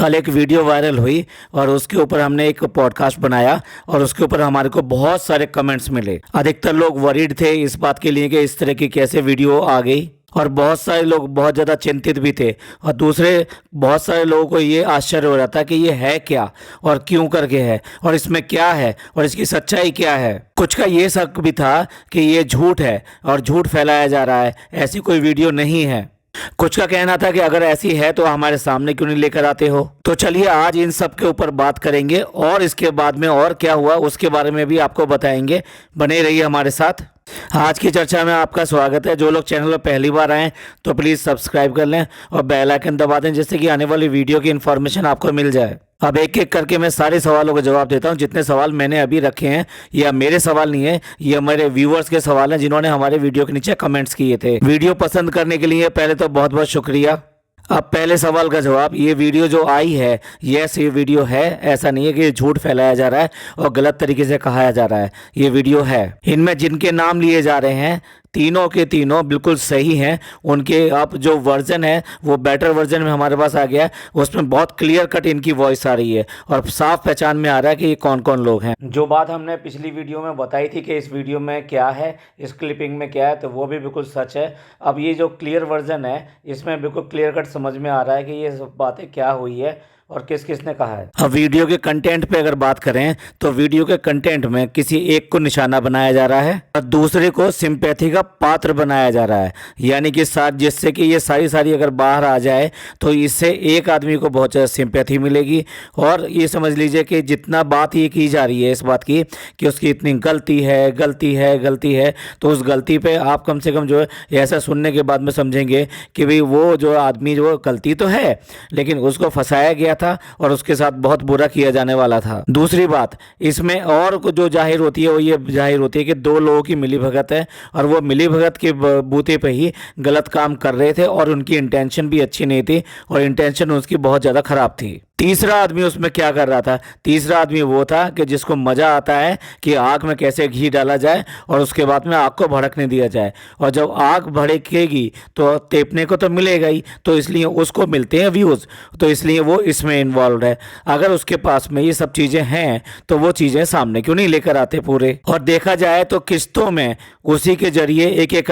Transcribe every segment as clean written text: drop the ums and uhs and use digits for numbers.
कल एक video viral हुई और उसके ऊपर हमने एक पॉडकास्ट बनाया और उसके ऊपर हमारे को बहुत सारे कमेंट्स मिले। अधिकतर लोग वरीड थे इस बात के लिए कि इस तरह की कैसे वीडियो आ गई, और बहुत सारे लोग बहुत ज़्यादा चिंतित भी थे, और दूसरे बहुत सारे लोगों को ये आश्चर्य हो रहा था कि ये है क्या और क्यों करके है और इसमें क्या है और इसकी सच्चाई क्या है। कुछ का ये शक भी था कि ये झूठ है और झूठ फैलाया जा रहा है, ऐसी कोई वीडियो नहीं है। कुछ का कहना था कि अगर ऐसी है तो हमारे सामने क्यों नहीं लेकर आते हो। तो चलिए आज इन सब के ऊपर बात करेंगे और इसके बाद में और क्या हुआ उसके बारे में भी आपको बताएंगे। बने रहिए हमारे साथ। आज की चर्चा में आपका स्वागत है। जो लोग चैनल पर पहली बार आए तो प्लीज़ सब्सक्राइब कर लें और बेल आइकन दबा दें, जिससे कि आने वाली वीडियो की इन्फॉर्मेशन आपको मिल जाए। अब एक एक करके मैं सारे सवालों का जवाब देता हूं। जितने सवाल मैंने अभी रखे हैं ये मेरे सवाल नहीं है, ये हमारे व्यूअर्स के सवाल हैं जिन्होंने हमारे वीडियो के नीचे कमेंट्स किए थे। वीडियो पसंद करने के लिए पहले तो बहुत बहुत शुक्रिया। अब पहले सवाल का जवाब, ये वीडियो जो आई है, यस ये वीडियो है, ऐसा नहीं है कि झूठ फैलाया जा रहा है और गलत तरीके से कहा जा रहा है। ये वीडियो है। इनमें जिनके नाम लिए जा रहे हैं तीनों के तीनों बिल्कुल सही हैं। उनके अब जो वर्जन है वो बेटर वर्जन में हमारे पास आ गया है, उसमें बहुत क्लियर कट इनकी वॉइस आ रही है और साफ पहचान में आ रहा है कि ये कौन कौन लोग हैं। जो बात हमने पिछली वीडियो में बताई थी कि इस वीडियो में क्या है, इस क्लिपिंग में क्या है, तो वो भी बिल्कुल सच है। अब ये जो क्लियर वर्जन है इसमें बिल्कुल क्लियर कट समझ में आ रहा है कि ये सब बातें क्या हुई है और किस किस ने कहा है। अब वीडियो के कंटेंट पे अगर बात करें तो वीडियो के कंटेंट में किसी एक को निशाना बनाया जा रहा है और दूसरे को सिंपैथी का पात्र बनाया जा रहा है, यानी कि साथ जिससे कि ये सारी अगर बाहर आ जाए तो इससे एक आदमी को बहुत ज़्यादा सिंपैथी मिलेगी। और ये समझ लीजिए कि जितना बात ये की जा रही है इस बात की कि उसकी इतनी गलती है, तो उस गलती पे आप कम से कम जो है ऐसा सुनने के बाद में समझेंगे कि भाई वो जो आदमी जो गलती तो है लेकिन उसको फंसाया गया था और उसके साथ बहुत बुरा किया जाने वाला था। दूसरी बात इसमें और जो जाहिर होती है वो ये जाहिर होती है कि दो लोगों की मिलीभगत है और वो मिलीभगत के बूते पे ही गलत काम कर रहे थे और उनकी इंटेंशन भी अच्छी नहीं थी और इंटेंशन उसकी बहुत ज़्यादा ख़राब थी। तीसरा आदमी उसमें क्या कर रहा था? तीसरा आदमी वो था कि जिसको मज़ा आता है कि आग में कैसे घी डाला जाए और उसके बाद में आग को भड़कने दिया जाए, और जब आग भड़केगी तो तेपने को तो मिलेगा ही, तो इसलिए उसको मिलते हैं व्यूज़, तो इसलिए वो इसमें इन्वॉल्व है। अगर उसके पास में ये सब चीज़ें हैं तो वो चीज़ें सामने क्यों नहीं लेकर आते पूरे। और देखा जाए तो किस्तों में उसी के जरिए एक एक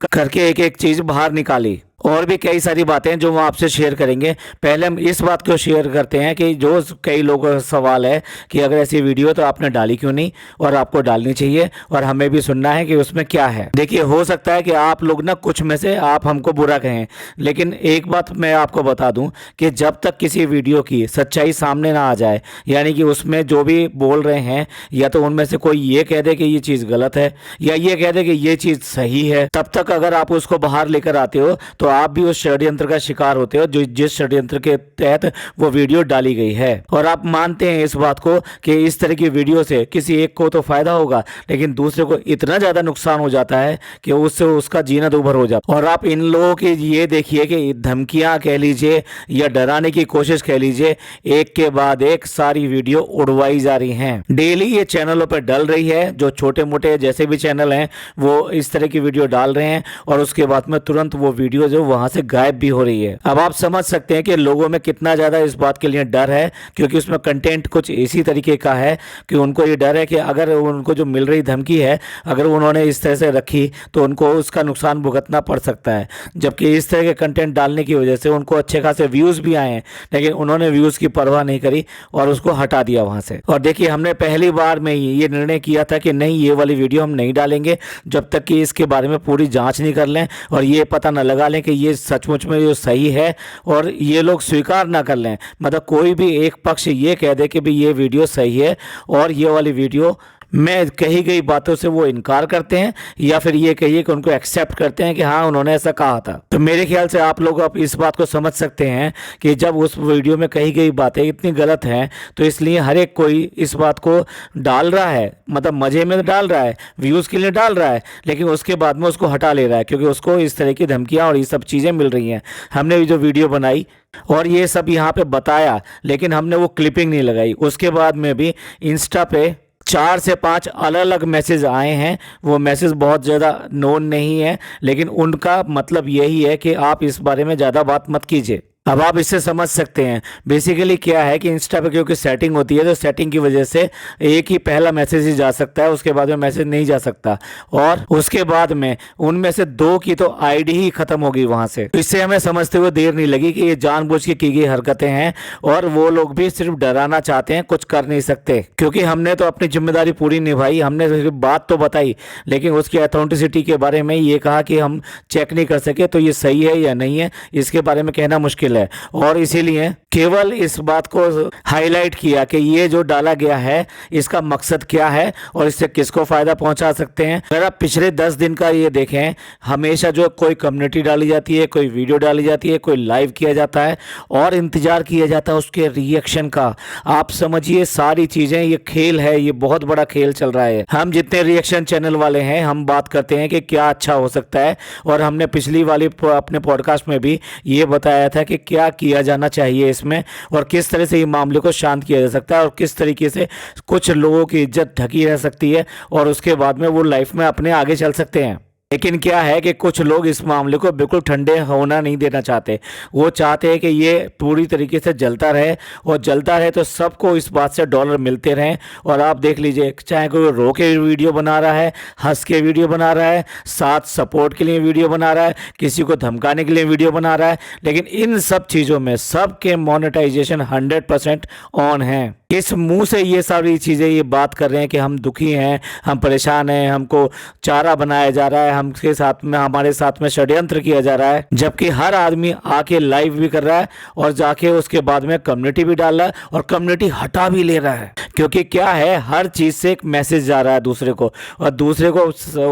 करके एक एक चीज़ बाहर निकाली। और भी कई सारी बातें जो हम आपसे शेयर करेंगे। पहले हम इस बात को शेयर करते हैं कि जो कई लोगों का सवाल है कि अगर ऐसी वीडियो तो आपने डाली क्यों नहीं, और आपको डालनी चाहिए और हमें भी सुनना है कि उसमें क्या है। देखिए हो सकता है कि आप लोग ना कुछ में से आप हमको बुरा कहें, लेकिन एक बात मैं आपको बता दूं कि जब तक किसी वीडियो की सच्चाई सामने ना आ जाए, यानी कि उसमें जो भी बोल रहे हैं या तो उनमें से कोई ये कह दे कि ये चीज़ गलत है या ये कह दे कि ये चीज़ सही है, तब तक अगर आप उसको बाहर लेकर आते हो तो आप भी उस षड्यंत्र का शिकार होते हो जो जिस षड्यंत्र के तहत वो वीडियो डाली गई है। और आप मानते हैं इस बात को कि इस तरह की वीडियो से किसी एक को तो फायदा होगा लेकिन दूसरे को इतना ज्यादा नुकसान हो जाता है कि उससे उसका जीना दूभर हो जाता है। और आप इन लोगों की ये देखिए कि धमकियां कह लीजिए या डराने की कोशिश कह लीजिए, एक के बाद एक सारी वीडियो उड़वाई जा रही हैं। डेली ये चैनलों पर डल रही है, जो छोटे मोटे जैसे भी चैनल हैं वो इस तरह की वीडियो डाल रहे हैं और उसके बाद में तुरंत वो वीडियो जो वहां से गायब भी हो रही है। अब आप समझ सकते हैं कि लोगों में कितना ज्यादा इस बात के लिए डर है, क्योंकि उसमें कंटेंट कुछ इसी तरीके का है कि उनको ये डर है कि अगर उनको जो मिल रही धमकी है अगर उन्होंने इस तरह से रखी तो उनको उसका नुकसान भुगतना पड़ सकता है। जबकि इस तरह के कंटेंट डालने की वजह से उनको अच्छे खासे व्यूज भी आए हैं, लेकिन उन्होंने व्यूज की परवाह नहीं करी और उसको हटा दिया वहां से। और देखिए हमने पहली बार में ही ये निर्णय किया था कि नहीं, ये वाली वीडियो हम नहीं डालेंगे जब तक कि इसके बारे में पूरी जांच नहीं कर लें और ये पता न लगा लें कि ये सचमुच में जो सही है और ये लोग स्वीकार ना कर लें। मतलब कोई भी एक पक्ष ये कह दे कि भाई ये वीडियो सही है और ये वाली वीडियो में कही गई बातों से वो इनकार करते हैं, या फिर ये कहिए कि उनको एक्सेप्ट करते हैं कि हाँ उन्होंने ऐसा कहा था। तो मेरे ख्याल से आप लोग अब इस बात को समझ सकते हैं कि जब उस वीडियो में कही गई बातें इतनी गलत हैं तो इसलिए हर एक कोई इस बात को डाल रहा है, मतलब मज़े में डाल रहा है, व्यूज़ के लिए डाल रहा है, लेकिन उसके बाद में उसको हटा ले रहा है क्योंकि उसको इस तरह की धमकियाँ और ये सब चीज़ें मिल रही हैं। हमने भी जो वीडियो बनाई और ये सब यहाँ पे बताया, लेकिन हमने वो क्लिपिंग नहीं लगाई। उसके बाद में भी इंस्टा पे 4 से 5 अलग अलग मैसेज आए हैं। वो मैसेज बहुत ज़्यादा नोन नहीं है, लेकिन उनका मतलब यही है कि आप इस बारे में ज़्यादा बात मत कीजिए। अब आप इससे समझ सकते हैं बेसिकली क्या है कि इंस्टा पे क्योंकि सेटिंग होती है तो सेटिंग की वजह से एक ही पहला मैसेज ही जा सकता है, उसके बाद में मैसेज नहीं जा सकता, और उसके बाद में उनमें से 2 की तो आईडी ही खत्म होगी वहां से। तो इससे हमें समझते हुए देर नहीं लगी कि ये जानबूझ के की गई हरकतें हैं और वो लोग भी सिर्फ डराना चाहते हैं, कुछ कर नहीं सकते। क्योंकि हमने तो अपनी जिम्मेदारी पूरी निभाई, हमने सिर्फ बात तो बताई, लेकिन उसकी अथेंटिसिटी के बारे में ये कहा कि हम चेक नहीं कर सके तो ये सही है या नहीं है, इसके बारे में कहना मुश्किल है। और इसीलिए केवल इस बात को हाईलाइट किया कि ये जो डाला गया है इसका मकसद क्या है और इससे किसको फायदा पहुंचा सकते हैं। अगर आप पिछले 10 दिन का ये देखें, हमेशा जो कोई कम्युनिटी डाली जाती है, कोई वीडियो डाली जाती है, कोई लाइव किया जाता है और इंतजार किया जाता है उसके रिएक्शन का। आप समझिए सारी चीजें ये खेल है, ये बहुत बड़ा खेल चल रहा है। हम जितने रिएक्शन चैनल वाले हैं हम बात करते हैं कि क्या अच्छा हो सकता है, और हमने पिछली वाली अपने पॉडकास्ट में भी ये बताया था कि क्या किया जाना चाहिए इसमें और किस तरह से ये मामले को शांत किया जा सकता है और किस तरीके से कुछ लोगों की इज्जत ढकी रह सकती है और उसके बाद में वो लाइफ में अपने आगे चल सकते हैं। लेकिन क्या है कि कुछ लोग इस मामले को बिल्कुल ठंडे होना नहीं देना चाहते। वो चाहते हैं कि ये पूरी तरीके से जलता रहे और जलता रहे तो सबको इस बात से डॉलर मिलते रहें। और आप देख लीजिए, चाहे कोई रो के वीडियो बना रहा है, हंस के वीडियो बना रहा है, साथ सपोर्ट के लिए वीडियो बना रहा है, किसी को धमकाने के लिए वीडियो बना रहा है, लेकिन इन सब चीज़ों में सबके मोनेटाइजेशन 100% ऑन है। किस मुंह से ये सारी चीज़ें ये बात कर रहे हैं कि हम दुखी हैं, हम परेशान हैं, हमको चारा बनाया जा रहा है, हमके साथ में हमारे साथ में षड्यंत्र किया जा रहा है, जबकि हर आदमी आके लाइव भी कर रहा है और जाके उसके बाद में कम्युनिटी भी डाल रहा है और कम्युनिटी हटा भी ले रहा है। क्योंकि क्या है, हर चीज़ से एक मैसेज जा रहा है दूसरे को और दूसरे को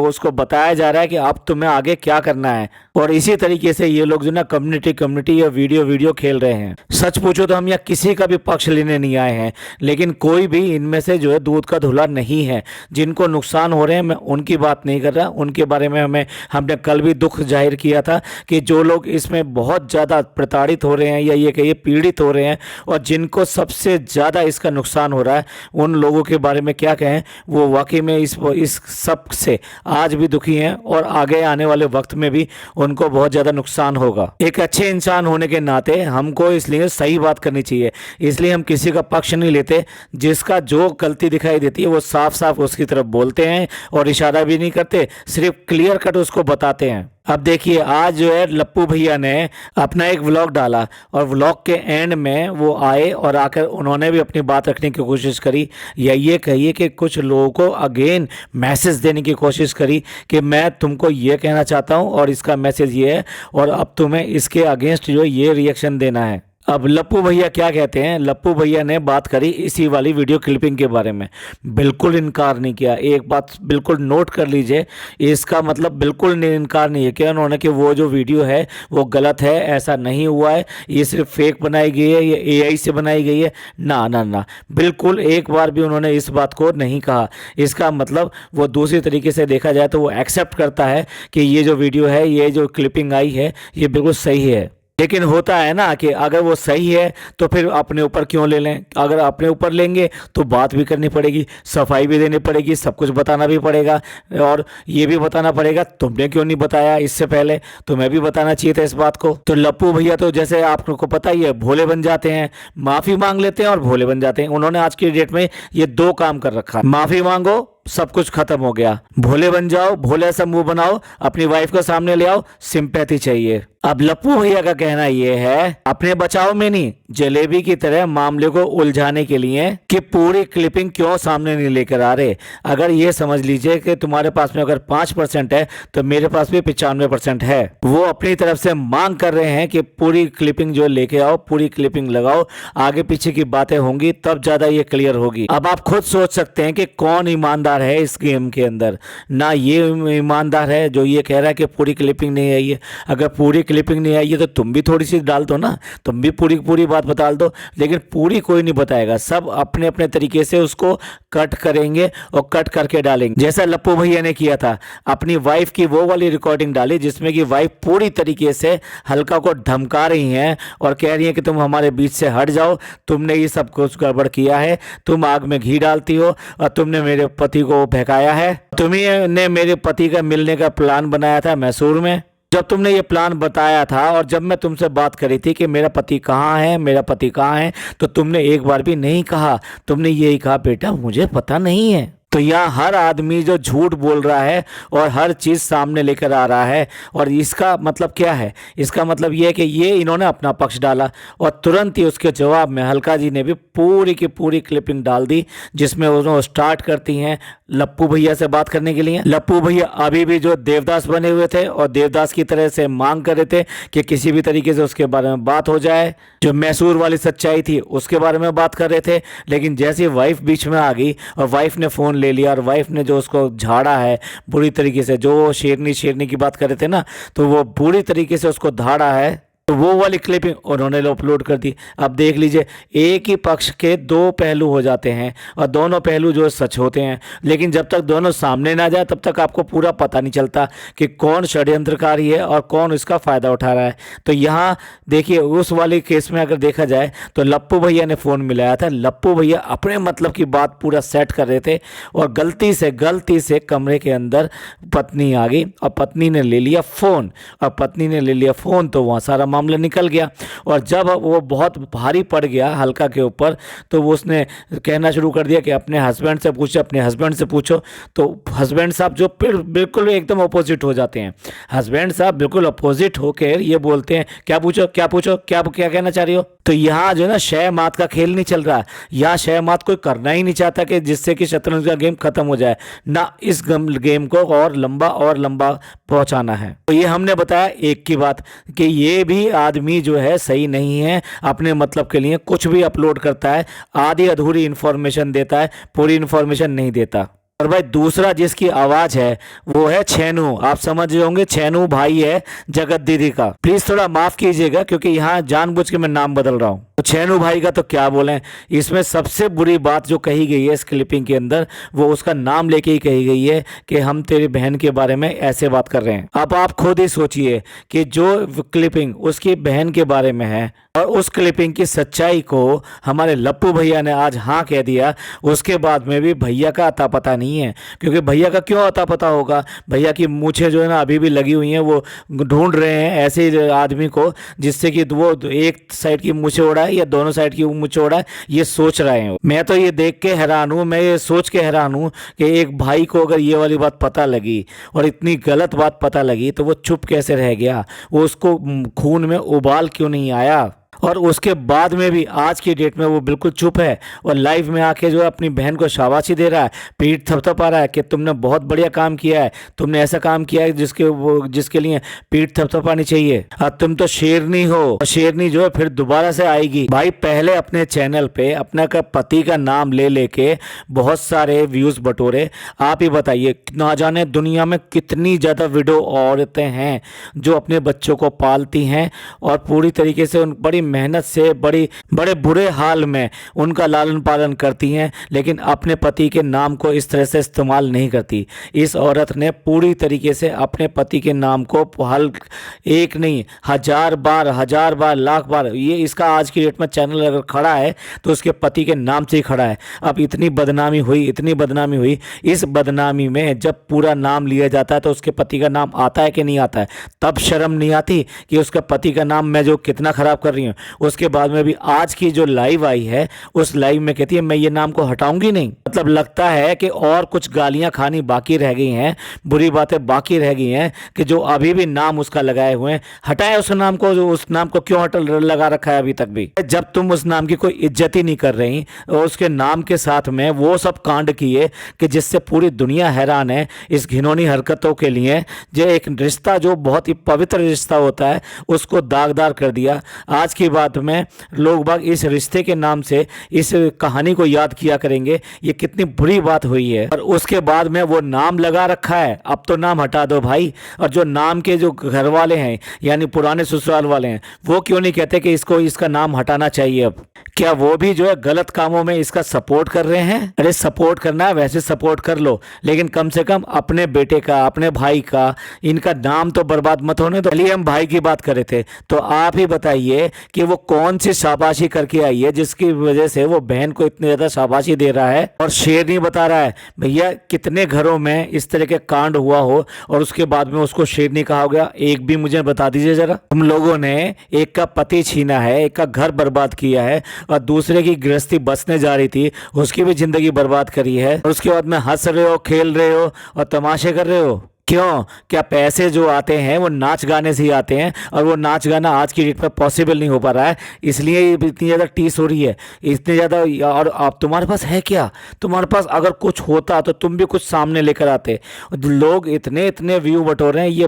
उसको बताया जा रहा है कि अब तुम्हें आगे क्या करना है। और इसी तरीके से ये लोग जो ना कम्युनिटी या वीडियो खेल रहे हैं। सच पूछो तो हम यहाँ किसी का भी पक्ष लेने नहीं आए हैं, लेकिन कोई भी इनमें से जो है दूध का धुला नहीं है। जिनको नुकसान हो रहे हैं मैं उनकी बात नहीं कर रहा, उनके बारे में हमने कल भी दुख जाहिर किया था कि जो लोग इसमें बहुत ज़्यादा प्रताड़ित हो रहे हैं या ये कहिए पीड़ित हो रहे हैं और जिनको सबसे ज़्यादा इसका नुकसान हो रहा है, उन लोगों के बारे में क्या कहें। वो वाकई में इस सब से आज भी दुखी हैं और आगे आने वाले वक्त में भी उनको बहुत ज़्यादा नुकसान होगा। एक अच्छे इंसान होने के नाते हमको इसलिए सही बात करनी चाहिए, इसलिए हम किसी का पक्ष नहीं लेते। जिसका जो गलती दिखाई देती है वो साफ साफ उसकी तरफ बोलते हैं और इशारा भी नहीं करते, सिर्फ क्लियर कट उसको बताते हैं। अब देखिए, आज जो है लप्पू भैया ने अपना एक व्लॉग डाला और व्लॉग के एंड में वो आए और आकर उन्होंने भी अपनी बात रखने की कोशिश करी, या ये कहिए कि कुछ लोगों को अगेन मैसेज देने की कोशिश करी कि मैं तुमको ये कहना चाहता हूँ और इसका मैसेज ये है और अब तुम्हें इसके अगेंस्ट जो ये रिएक्शन देना है। अब लप्पू भैया क्या कहते हैं, लप्पू भैया ने बात करी इसी वाली वीडियो क्लिपिंग के बारे में, बिल्कुल इनकार नहीं किया। एक बात बिल्कुल नोट कर लीजिए, इसका मतलब बिल्कुल इनकार नहीं है कि उन्होंने कि वो जो वीडियो है वो गलत है, ऐसा नहीं हुआ है, ये सिर्फ फेक बनाई गई है, ये एआई से बनाई गई है। ना ना ना, बिल्कुल एक बार भी उन्होंने इस बात को नहीं कहा। इसका मतलब वो दूसरी तरीके से देखा जाए तो वो एक्सेप्ट करता है कि ये जो वीडियो है, ये जो क्लिपिंग आई है, ये बिल्कुल सही है। लेकिन होता है ना कि अगर वो सही है तो फिर अपने ऊपर क्यों ले लें। अगर अपने ऊपर लेंगे तो बात भी करनी पड़ेगी, सफाई भी देनी पड़ेगी, सब कुछ बताना भी पड़ेगा और ये भी बताना पड़ेगा तुमने क्यों नहीं बताया इससे पहले, तुम्हें भी बताना चाहिए था इस बात को। तो लप्पू भैया तो जैसे आपको पता ही है, भोले बन जाते हैं, माफ़ी मांग लेते हैं और भोले बन जाते हैं। उन्होंने आज की डेट में ये 2 काम कर रखा है, माफ़ी मांगो सब कुछ खत्म हो गया, भोले बन जाओ, भोले सा मुंह बनाओ, अपनी वाइफ को सामने ले आओ, सिंपैथी चाहिए। अब लप्पू भैया का कहना यह है, अपने बचाव में नहीं, जलेबी की तरह मामले को उलझाने के लिए कि पूरी क्लिपिंग क्यों सामने नहीं लेकर आ रहे। अगर ये समझ लीजिए कि तुम्हारे पास में अगर 5% है तो मेरे पास भी 95% है। वो अपनी तरफ से मांग कर रहे हैं कि पूरी क्लिपिंग जो लेके आओ, पूरी क्लिपिंग लगाओ, आगे पीछे की बातें होंगी तब ज्यादा ये क्लियर होगी। अब आप खुद सोच सकते हैं कि कौन ईमानदार है इस गेम के अंदर। ना ये ईमानदार है जो ये कह रहा है कि पूरी क्लिपिंग नहीं आई है। अगर पूरी क्लिपिंग नहीं आई है तो तुम भी थोड़ी सी डाल दो ना, तुम भी पूरी बात बता दो। लेकिन पूरी कोई नहीं बताएगा, सब अपने अपने तरीके से उसको कट करेंगे और कट करके डालेंगे। जैसा लप्पू भैया ने किया था, अपनी वाइफ की वो वाली रिकॉर्डिंग डाली जिसमें कि वाइफ पूरी तरीके से हल्का को धमका रही हैं और कह रही हैं कि तुम हमारे बीच से हट जाओ, तुमने ये सब कुछ गड़बड़ किया है, तुम आग में घी डालती हो और तुमने मेरे पति को बहकाया है, तुम्ही ने मेरे पति का मिलने का प्लान बनाया था मैसूर में। जब तुमने ये प्लान बताया था और जब मैं तुमसे बात करी थी कि मेरा पति कहाँ है, मेरा पति कहाँ है, तो तुमने एक बार भी नहीं कहा, तुमने यही कहा बेटा मुझे पता नहीं है। तो यहाँ हर आदमी जो झूठ बोल रहा है और हर चीज़ सामने लेकर आ रहा है, और इसका मतलब क्या है, इसका मतलब ये है कि ये इन्होंने अपना पक्ष डाला और तुरंत ही उसके जवाब में हल्का जी ने भी पूरी की पूरी क्लिपिंग डाल दी, जिसमें उन्होंने स्टार्ट करती हैं लप्पू भैया से बात करने के लिए। लप्पू भैया अभी भी जो देवदास बने हुए थे और देवदास की तरह से मांग कर रहे थे कि किसी भी तरीके से उसके बारे में बात हो जाए, जो मैसूर वाली सच्चाई थी उसके बारे में बात कर रहे थे। लेकिन जैसे वाइफ बीच में आ गई और वाइफ ने फ़ोन ले लिया और वाइफ ने जो उसको झाड़ा है बुरी तरीके से, जो वो शेरनी शेरनी की बात कर रहे थे ना, तो वो बुरी तरीके से उसको धाड़ा है, तो वो वाली क्लिपिंग उन्होंने अपलोड कर दी। अब देख लीजिए, एक ही पक्ष के दो पहलू हो जाते हैं और दोनों पहलू जो सच होते हैं, लेकिन जब तक दोनों सामने ना जाए तब तक आपको पूरा पता नहीं चलता कि कौन षड्यंत्रकारी है और कौन इसका फ़ायदा उठा रहा है। तो यहाँ देखिए, उस वाले केस में अगर देखा जाए तो लप्पू भैया ने फ़ोन मिलाया था, लप्पू भैया अपने मतलब की बात पूरा सेट कर रहे थे और गलती से कमरे के अंदर पत्नी आ गई और पत्नी ने ले लिया फ़ोन, और पत्नी ने ले लिया फ़ोन तो वहाँ सारा मामला निकल गया। और जब वो बहुत भारी पड़ गया हल्का के ऊपर, तो वो उसने कहना शुरू कर दिया कि अपने हस्बैंड से पूछो, अपने हस्बैंड से पूछो। तो हस्बैंड साहब जो फिर बिल्कुल एकदम अपोजिट हो जाते हैं, हस्बैंड साहब बिल्कुल अपोजिट होकर ये बोलते हैं क्या पूछो क्या पूछो, क्या कहना चाह रही हो। तो यहाँ जो है ना शह मात का खेल नहीं चल रहा, यहाँ शह मात कोई करना ही नहीं चाहता कि जिससे कि शतरंज का गेम खत्म हो जाए ना, इस गेम को और लंबा पहुंचाना है। तो ये हमने बताया एक की बात कि ये भी आदमी जो है सही नहीं है, अपने मतलब के लिए कुछ भी अपलोड करता है, आधी अधूरी इंफॉर्मेशन देता है, पूरी इंफॉर्मेशन नहीं देता। और भाई दूसरा जिसकी आवाज है वो है छेनू, आप समझ रहे होंगे, छेनू भाई है जगत दीदी का। प्लीज थोड़ा माफ कीजिएगा क्योंकि यहाँ जानबूझ के मैं नाम बदल रहा हूँ। तो छेनू भाई का तो क्या बोलें, इसमें सबसे बुरी बात जो कही गई है इस क्लिपिंग के अंदर, वो उसका नाम लेके ही कही गई है कि हम तेरी बहन के बारे में ऐसे बात कर रहे हैं। अब आप खुद ही सोचिए कि जो क्लिपिंग उसकी बहन के बारे में है और उस क्लिपिंग की सच्चाई को हमारे लप्पू भैया ने आज हाँ कह दिया, उसके बाद में भी भैया का अता पता नहीं है। क्योंकि भैया का क्यों अता पता होगा, भैया की मूछें जो है ना अभी भी लगी हुई हैं, वो ढूंढ रहे हैं ऐसे आदमी को जिससे कि वो एक साइड की मूछें उड़ाए या दोनों साइड की मूछें उड़ाए, ये सोच रहे हैं। मैं तो ये देख के हैरान हूँ, मैं ये सोच के हैरान हूँ कि एक भाई को अगर ये वाली बात पता लगी और इतनी गलत बात पता लगी तो वो चुप कैसे रह गया, वो उसको खून में उबाल क्यों नहीं आया। और उसके बाद में भी आज की डेट में वो बिल्कुल चुप है और लाइव में आके जो है अपनी बहन को शाबाशी दे रहा है, पीठ थपथपा रहा है कि तुमने बहुत बढ़िया काम किया है, तुमने ऐसा काम किया है जिसके लिए पीठ थपथपानी चाहिए, और तुम तो शेरनी हो, और शेरनी जो है फिर दोबारा से आएगी। भाई पहले अपने चैनल पे अपने पति का नाम ले लेके बहुत सारे व्यूज बटोरे, आप ही बताइए ना जाने दुनिया में कितनी ज़्यादा वीडियो औरतें हैं जो अपने बच्चों को पालती हैं और पूरी तरीके से उन बड़ी मेहनत से बड़े बुरे हाल में उनका लालन पालन करती हैं, लेकिन अपने पति के नाम को इस तरह से इस्तेमाल नहीं करती। इस औरत ने पूरी तरीके से अपने पति के नाम को एक नहीं हजार बार लाख बार, ये इसका आज की डेट में चैनल अगर खड़ा है तो उसके पति के नाम से ही खड़ा है। अब इतनी बदनामी हुई, इस बदनामी में जब पूरा नाम लिया जाता है तो उसके पति का नाम आता है कि नहीं आता है, तब शर्म नहीं आती कि उसका पति का नाम मैं जो कितना खराब कर रही हूँ। उसके बाद में भी आज की जो लाइव आई है उस लाइव में कहती है मैं ये नाम को हटाऊंगी नहीं। मतलब लगता है कि और कुछ गालियां खानी बाकी रह गई हैं, बुरी बातें बाकी रह गई हैं कि जो अभी भी नाम उसका लगाए हुए हैं, हटाए उस नाम को। जो उस नाम को क्यों लगा रखा है अभी तक भी, जब तुम उस नाम की कोई इज्जत ही नहीं कर रही और उसके नाम के साथ में वो सब कांड किए कि जिससे पूरी दुनिया हैरान है इस घिनौनी हरकतों के लिए। जो एक रिश्ता जो बहुत ही पवित्र रिश्ता होता है उसको दागदार कर दिया। आज की बात में लोग बाग इस रिश्ते के नाम से इस कहानी को याद किया करेंगे, ये कितनी बुरी बात हुई है। और उसके बाद में वो नाम लगा रखा है, अब तो नाम हटा दो भाई। और जो नाम के जो घर वाले हैं यानी पुराने ससुराल वाले हैं वो क्यों नहीं कहते कि इसका नाम हटाना चाहिए। अब क्या वो भी जो है गलत कामों में इसका सपोर्ट कर रहे हैं? अरे सपोर्ट करना है वैसे सपोर्ट कर लो, लेकिन कम से कम अपने बेटे का, अपने भाई का, इनका नाम तो बर्बाद मत होने दो। चलिए हम भाई की बात कर रहे थे, तो आप ही बताइए कि वो कौन सी शाबाशी करके आई है जिसकी वजह से वो बहन को इतनी ज्यादा शाबाशी दे रहा है और शेर नहीं बता रहा है। भैया कितने घरों में इस तरह के कांड हुआ हो और उसके बाद में उसको शेर नहीं कहा गया? एक भी मुझे बता दीजिए जरा। हम लोगों ने एक का पति छीना है, एक का घर बर्बाद किया है, और दूसरे की गृहस्थी बसने जा रही थी उसकी भी जिंदगी बर्बाद करी है, और उसके बाद में हंस रहे हो, खेल रहे हो और तमाशे कर रहे हो। क्यों? क्या पैसे जो आते हैं वो नाच गाने से ही आते हैं, और वो नाच गाना आज की डेट में पॉसिबल नहीं हो पा रहा है, इसलिए इतनी ज़्यादा टीस हो रही है, इतनी ज़्यादा। और आप तुम्हारे पास है क्या? तुम्हारे पास अगर कुछ होता तो तुम भी कुछ सामने लेकर आते। लोग इतने इतने व्यू बटोर रहे हैं। ये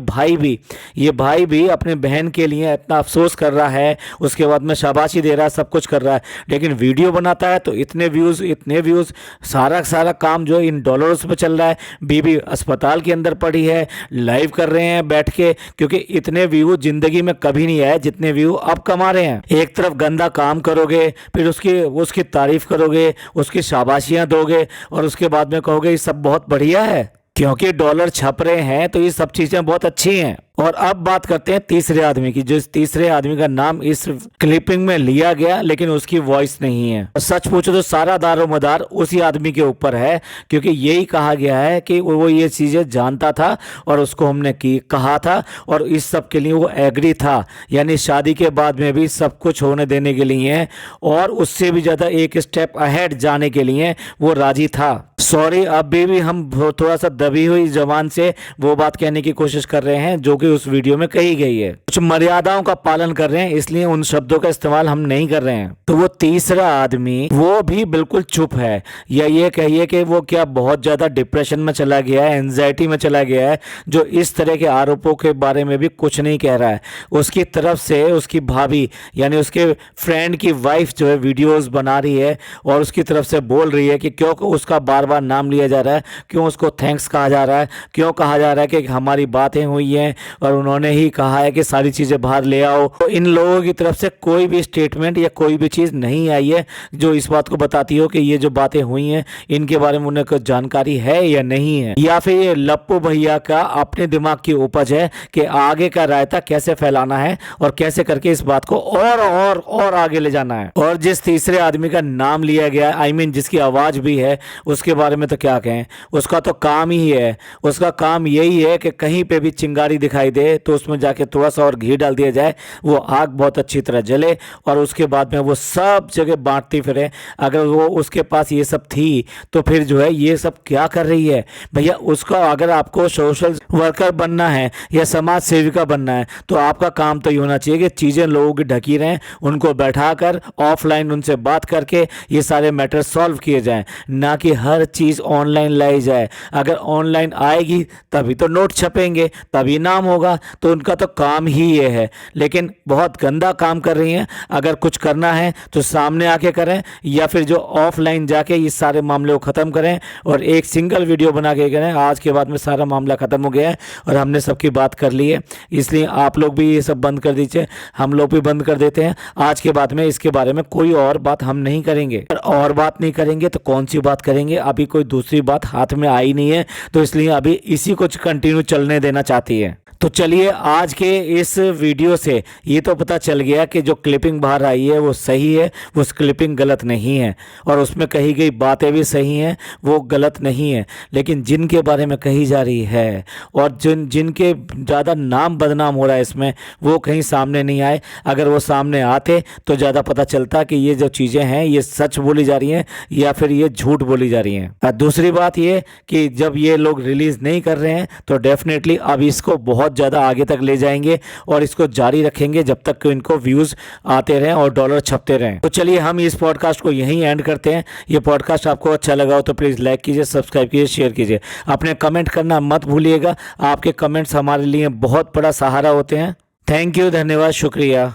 भाई भी अपने बहन के लिए इतना अफसोस कर रहा है, उसके बाद में शाबाशी दे रहा है, सब कुछ कर रहा है, लेकिन वीडियो बनाता है तो इतने व्यूज़, सारा काम जो इन डॉलर्स में चल रहा है। बीबी अस्पताल के अंदर पड़ी है, लाइव कर रहे हैं बैठ के, क्योंकि इतने व्यू जिंदगी में कभी नहीं आए जितने व्यू अब कमा रहे हैं। एक तरफ गंदा काम करोगे, फिर उसकी तारीफ करोगे, उसकी शाबाशियां दोगे, और उसके बाद में कहोगे ये सब बहुत बढ़िया है, क्योंकि डॉलर छप रहे हैं तो ये सब चीजें बहुत अच्छी हैं। और अब बात करते हैं तीसरे आदमी की, जो इस तीसरे आदमी का नाम इस क्लिपिंग में लिया गया, लेकिन उसकी वॉइस नहीं है। सच पूछो तो सारा दारोमदार उसी आदमी के ऊपर है, क्योंकि यही कहा गया है कि वो ये चीजें जानता था और उसको हमने कहा था, और इस सब के लिए वो एग्री था, यानी शादी के बाद में भी सब कुछ होने देने के लिए, और उससे भी ज्यादा एक स्टेप अहेड जाने के लिए वो राजी था। सॉरी, अभी भी हम थोड़ा सा दबी हुई जबान से वो बात कहने की कोशिश कर रहे हैं जो कि उस वीडियो में कही गई है। कुछ मर्यादाओं का पालन कर रहे हैं, इसलिए उन शब्दों का इस्तेमाल हम नहीं कर रहे हैं। तो वो तीसरा आदमी वो भी बिल्कुल चुप है, या ये कहिए कि वो क्या बहुत ज्यादा डिप्रेशन में चला गया है, एंजाइटी में चला गया है, जो इस तरह के आरोपों के बारे में भी कुछ नहीं कह रहा है। उसकी तरफ से उसकी भाभी, यानी उसके फ्रेंड की वाइफ जो है वीडियोस बना रही है और उसकी तरफ से बोल रही है कि क्यों उसका बार बार नाम लिया जा रहा है, क्यों उसको थैंक्स कहा जा रहा है, क्यों कहा जा रहा है कि हमारी बातें हुई हैं और उन्होंने ही कहा है कि सारी चीज़ें बाहर ले आओ। तो इन लोगों की तरफ से कोई भी स्टेटमेंट या कोई भी चीज़ नहीं आई है जो इस बात को बताती हो कि ये जो बातें हुई हैं इनके बारे में उन्हें कुछ जानकारी है या नहीं है, या फिर ये लप्पू भैया का अपने दिमाग की उपज है कि आगे का रायता कैसे फैलाना है और कैसे करके इस बात को और आगे ले जाना है। और जिस तीसरे आदमी का नाम लिया गया, आई मीन जिसकी आवाज़ भी है, उसके बारे में तो क्या कहें। उसका तो काम ही है, उसका काम यही है कि कहीं पे भी चिंगारी दिखाई दे तो उसमें जाके थोड़ा सा और घी डाल दिया जाए, वो आग बहुत अच्छी तरह जले, और उसके बाद में वो सब जगह बांटती फिरे। अगर वो उसके पास ये सब थी तो फिर जो है ये सब क्या कर रही है? भैया उसका, अगर आपको सोशल वर्कर बनना है या समाज सेविका बनना है तो आपका काम तो ये होना चाहिए कि चीज़ें लोगों की ढकी रहें, उनको बैठाकर ऑफलाइन उनसे बात करके ये सारे मैटर सॉल्व किए जाएं, ना कि हर चीज़ ऑनलाइन लाई जाए। अगर ऑनलाइन आएगी तभी तो नोट छपेंगे, तभी नाम होगा, तो उनका तो काम ही ये है। लेकिन बहुत गंदा काम कर रही हैं। अगर कुछ करना है तो सामने आके करें, या फिर जो ऑफलाइन जाके इस सारे मामले को ख़त्म करें और एक सिंगल वीडियो बना के करें। आज के बाद में सारा मामला ख़त्म हो गया है और हमने सबकी बात कर ली है, इसलिए आप लोग भी ये सब बंद कर दीजिए, हम लोग भी बंद कर देते हैं। आज के बाद में इसके बारे में कोई और बात हम नहीं करेंगे, और बात नहीं करेंगे तो कौन सी बात करेंगे? अभी कोई दूसरी बात हाथ में आई नहीं है, तो इसलिए अभी इसी को कंटिन्यू चलने देना चाहती है। तो चलिए आज के इस वीडियो से ये तो पता चल गया कि जो क्लिपिंग बाहर आई है वो सही है, वो क्लिपिंग गलत नहीं है, और उसमें कही गई बातें भी सही हैं, वो गलत नहीं है। लेकिन जिनके बारे में कही जा रही है और जिनके ज़्यादा नाम बदनाम हो रहा है इसमें, वो कहीं सामने नहीं आए। अगर वो सामने आते तो ज़्यादा पता चलता कि ये जो चीज़ें हैं ये सच बोली जा रही हैं या फिर ये झूठ बोली जा रही हैं। दूसरी बात ये कि जब ये लोग रिलीज़ नहीं कर रहे हैं तो डेफिनेटली अब इसको बहुत ज़्यादा आगे तक ले जाएंगे और इसको जारी रखेंगे जब तक कि इनको व्यूज़ आते रहें और डॉलर छपते रहें। तो चलिए हम इस पॉडकास्ट को यहीं एंड करते हैं। ये पॉडकास्ट आपको अच्छा लगा हो तो प्लीज़ लाइक कीजिए, सब्सक्राइब कीजिए, शेयर कीजिए। अपने कमेंट करना मत भूलिएगा, आपके कमेंट्स हमारे लिए बहुत बड़ा सहारा होते हैं। थैंक यू, धन्यवाद, शुक्रिया।